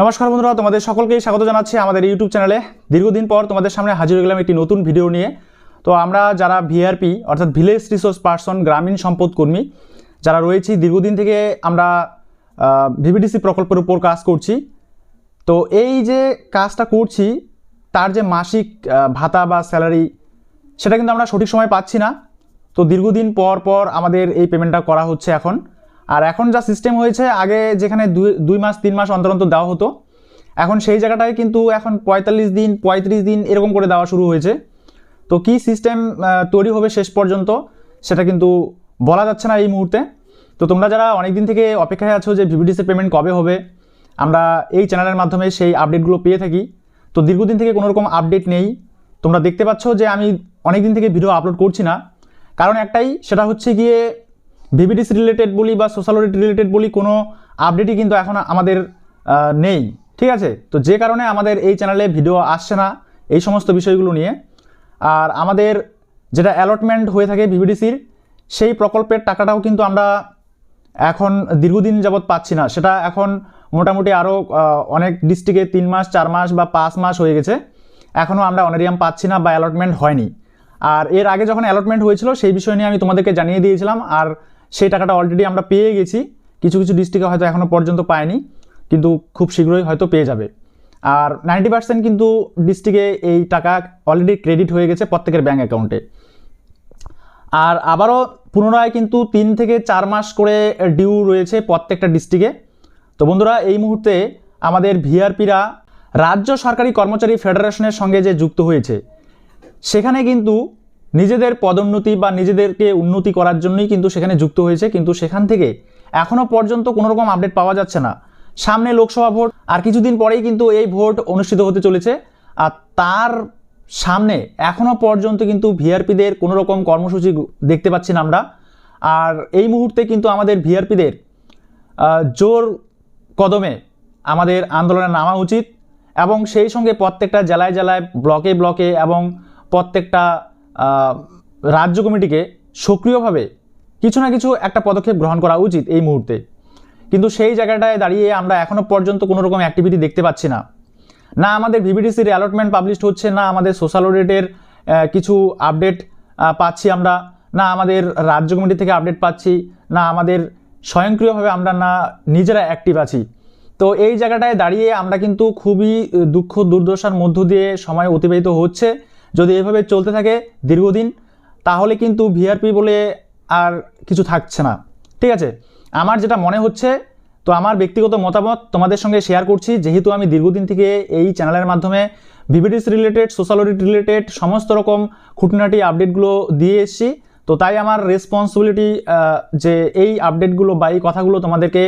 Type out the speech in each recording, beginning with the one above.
নমস্কার বন্ধুরা, তোমাদের সকলকেই স্বাগত জানাচ্ছি আমাদের ইউটিউব চ্যানেলে। দীর্ঘদিন পর তোমাদের সামনে হাজির হয়ে গেলাম একটি নতুন ভিডিও নিয়ে। তো আমরা যারা ভিআরপি অর্থাৎ ভিলেজ রিসোর্স পার্সন, গ্রামীণ সম্পদ কর্মী যারা রয়েছি, দীর্ঘদিন থেকে আমরা ভিভিডিসি প্রকল্পের উপর কাজ করছি। তো এই যে কাজটা করছি তার যে মাসিক ভাতা বা স্যালারি সেটা কিন্তু আমরা সঠিক সময় পাচ্ছি না। তো দীর্ঘদিন পর পর আমাদের এই পেমেন্টটা করা হচ্ছে এখন। আর এখন যা সিস্টেম হয়েছে, আগে যেখানে 2 মাস 3 মাস অন্তর অন্তর দেওয়া হতো, এখন সেই জায়গাটায় কিন্তু এখন 45 দিন 35 দিন এরকম করে দেওয়া শুরু হয়েছে। তো কি সিস্টেম তৈরি হবে শেষ পর্যন্ত সেটা কিন্তু বলা যাচ্ছে না এই মুহূর্তে। তো তোমরা যারা অনেক দিন থেকে অপেক্ষায় আছো যে ভিভিডিসি পেমেন্ট কবে হবে, আমরা এই চ্যানেলের মাধ্যমে সেই আপডেটগুলো পেয়ে থাকি। তো দীর্ঘদিন থেকে কোনো রকম আপডেট নেই। তোমরা দেখতে পাচ্ছ যে আমি অনেক দিন থেকে ভিডিও আপলোড করছি না, কারণ একটাই, সেটা হচ্ছে গিয়ে ভিভিডিসি রিলেটেড বলি বা সোশ্যাল অডিট রিলেটেড বলি, কোনো আপডেটই কিন্তু এখন আমাদের নেই, ঠিক আছে। তো যে কারণে আমাদের এই চ্যানেলে ভিডিও আসছে না এই সমস্ত বিষয়গুলো নিয়ে। আর আমাদের যেটা অ্যালটমেন্ট হয়ে থাকে ভিভিডিসির, সেই প্রকল্পের টাকাটাও কিন্তু আমরা এখন দীর্ঘদিন যাবৎ পাচ্ছি না। সেটা এখন মোটামুটি আরও অনেক ডিস্ট্রিক্টে 3 মাস 4 মাস বা 5 মাস হয়ে গেছে, এখনও আমরা অনারিয়াম পাচ্ছি না বা অ্যালটমেন্ট হয়নি। আর এর আগে যখন অ্যালটমেন্ট হয়েছিল সেই বিষয় নিয়ে আমি তোমাদেরকে জানিয়ে দিয়েছিলাম, আর সেই টাকাটা অলরেডি আমরা পেয়ে গেছি। কিছু কিছু ডিস্ট্রিক্টে হয়তো এখনও পর্যন্ত পায়নি, কিন্তু খুব শীঘ্রই হয়তো পেয়ে যাবে। আর 90% কিন্তু ডিস্ট্রিক্টে এই টাকা অলরেডি ক্রেডিট হয়ে গেছে প্রত্যেকের ব্যাঙ্ক অ্যাকাউন্টে। আর আবারও পুনরায় কিন্তু 3 থেকে 4 মাস করে ডিউ রয়েছে প্রত্যেকটা ডিস্ট্রিক্টে। তো বন্ধুরা, এই মুহূর্তে আমাদের ভিআরপিরা রাজ্য সরকারি কর্মচারী ফেডারেশনের সঙ্গে যে যুক্ত হয়েছে, সেখানে কিন্তু নিজেদের পদোন্নতি বা নিজেদেরকে উন্নতি করার জন্যই কিন্তু সেখানে যুক্ত হয়েছে, কিন্তু সেখান থেকে এখনও পর্যন্ত কোনো রকম আপডেট পাওয়া যাচ্ছে না। সামনে লোকসভা ভোট, আর কিছুদিন পরেই কিন্তু এই ভোট অনুষ্ঠিত হতে চলেছে। আর তার সামনে এখনও পর্যন্ত কিন্তু ভিআরপিদের কোনো রকম কর্মসূচি দেখতে পাচ্ছি না আমরা। আর এই মুহূর্তে কিন্তু আমাদের ভিআরপিদের জোর কদমে আমাদের আন্দোলনে নামা উচিত, এবং সেই সঙ্গে প্রত্যেকটা জেলায় জেলায়, ব্লকে ব্লকে এবং প্রত্যেকটা রাজ্য কমিটিকে সক্রিয়ভাবে কিছু না কিছু একটা পদক্ষেপ গ্রহণ করা উচিত এই মুহূর্তে। কিন্তু সেই জায়গাটায় দাঁড়িয়ে আমরা এখনও পর্যন্ত কোনো রকম অ্যাক্টিভিটি দেখতে পাচ্ছি না। না আমাদের ভিভিডিসির অ্যালটমেন্ট পাবলিশ হচ্ছে, না আমাদের সোশ্যাল অডিটের কিছু আপডেট পাচ্ছি আমরা, না আমাদের রাজ্য কমিটি থেকে আপডেট পাচ্ছি, না আমাদের স্বয়ংক্রিয়ভাবে আমরা না নিজেরা অ্যাক্টিভ আছি। তো এই জায়গাটায় দাঁড়িয়ে আমরা কিন্তু খুবই দুঃখ দুর্দশার মধ্য দিয়ে সময় অতিবাহিত হচ্ছে। যদি এভাবে চলতে থাকে দীর্ঘদিন, তাহলে কিন্তু ভিআরপি বলে আর কিছু থাকছে না, ঠিক আছে। আমার যেটা মনে হচ্ছে, তো আমার ব্যক্তিগত মতামত তোমাদের সঙ্গে শেয়ার করছি, যেহেতু আমি দীর্ঘদিন থেকে এই চ্যানেলের মাধ্যমে VVDC related, social audit related সমস্ত রকম খুঁটিনাটি আপডেটগুলো দিয়ে এসেছি। তো তাই আমার রেসপন্সিবিলিটি যে এই আপডেটগুলো বা এই কথাগুলো তোমাদেরকে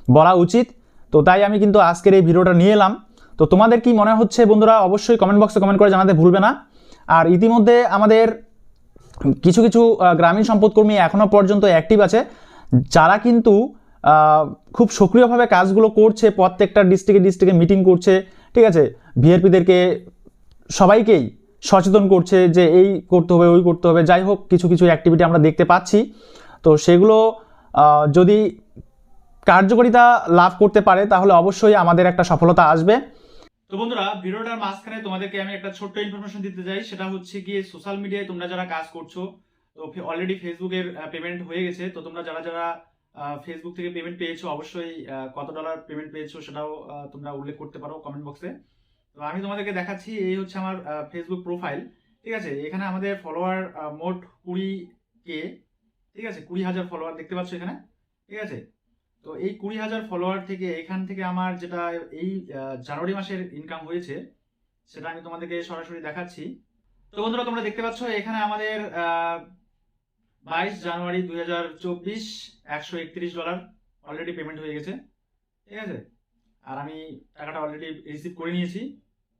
বলা উচিত। তো তাই আমি কিন্তু আজকের এই ভিডিওটা নিয়ে এলাম। তো তোমাদের কি মনে হচ্ছে বন্ধুরা, অবশ্যই কমেন্ট বক্সে কমেন্ট করে জানাতে ভুলবে না। আর ইতিমধ্যে আমাদের কিছু কিছু গ্রামীণ সম্পদকর্মী এখনও পর্যন্ত অ্যাক্টিভ আছে, যারা কিন্তু খুব সক্রিয়ভাবে কাজগুলো করছে, প্রত্যেকটা ডিস্ট্রিক্টে মিটিং করছে, ঠিক আছে। ভিআরপিদেরকে সবাইকেই সচেতন করছে যে এই করতে হবে, ওই করতে হবে। যাই হোক, কিছু কিছু অ্যাক্টিভিটি আমরা দেখতে পাচ্ছি। তো সেগুলো যদি কার্যকারিতা লাভ করতে পারে, তাহলে অবশ্যই আমাদের একটা সফলতা আসবে। তো বন্ধুরা, ভিডিওটার মাঝখানে তোমাদেরকে আমি একটা ছোট্ট ইনফরমেশন দিতে চাই। সেটা হচ্ছে গিয়ে সোশ্যাল মিডিয়ায় তোমরা যারা কাজ করছো, তো অলরেডি ফেসবুকের পেমেন্ট হয়ে গেছে। তো তোমরা যারা যারা ফেসবুক থেকে পেমেন্ট পেয়েছো, অবশ্যই কত ডলার পেমেন্ট পেয়েছো সেটাও তোমরা উল্লেখ করতে পারো কমেন্ট বক্সে। তো আমি তোমাদেরকে দেখাচ্ছি, এই হচ্ছে আমার ফেসবুক প্রোফাইল, ঠিক আছে। এখানে আমাদের ফলোয়ার মোট 20K, ঠিক আছে। 20,000 ফলোয়ার দেখতে পাচ্ছ এখানে, ঠিক আছে। তো এই 20,000 ফলোয়ার থেকে এখান থেকে আমার যেটা এই জানুয়ারি মাসের ইনকাম হয়েছে, সেটা আমি তোমাদেরকে সরাসরি দেখাচ্ছি। তো বন্ধুরা, তোমরা দেখতে পাচ্ছ এখানে আমাদের 22 জানুয়ারি 2024 $131 অলরেডি পেমেন্ট হয়ে গেছে, ঠিক আছে। আর আমি টাকাটা অলরেডি রিসিভ করে নিয়েছি।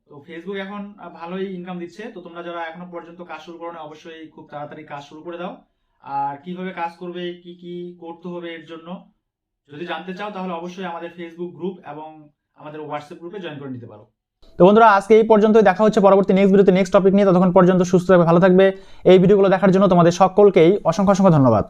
তো ফেসবুক এখন ভালোই ইনকাম দিচ্ছে। তো তোমরা যারা এখনো পর্যন্ত কাজ শুরু করো না, অবশ্যই খুব তাড়াতাড়ি কাজ শুরু করে দাও। আর কিভাবে কাজ করবে, কি কি করতে হবে এর জন্য যদি জানতে চাও, তাহলে অবশ্যই আমাদের ফেসবুক গ্রুপ এবং আমাদের হোয়াটসঅ্যাপ গ্রুপে জয়েন করে নিতে পারো। তো বন্ধুরা, আজকে এই পর্যন্তই। দেখা হচ্ছে পরবর্তী নেক্সট ভিডিওতে নেক্সট টপিক নিয়ে। ততক্ষণ পর্যন্ত সুস্থ থাকবে, ভালো থাকবে। এই ভিডিওগুলো দেখার জন্য তোমাদের সকলকেই অসংখ্য অসংখ্য ধন্যবাদ।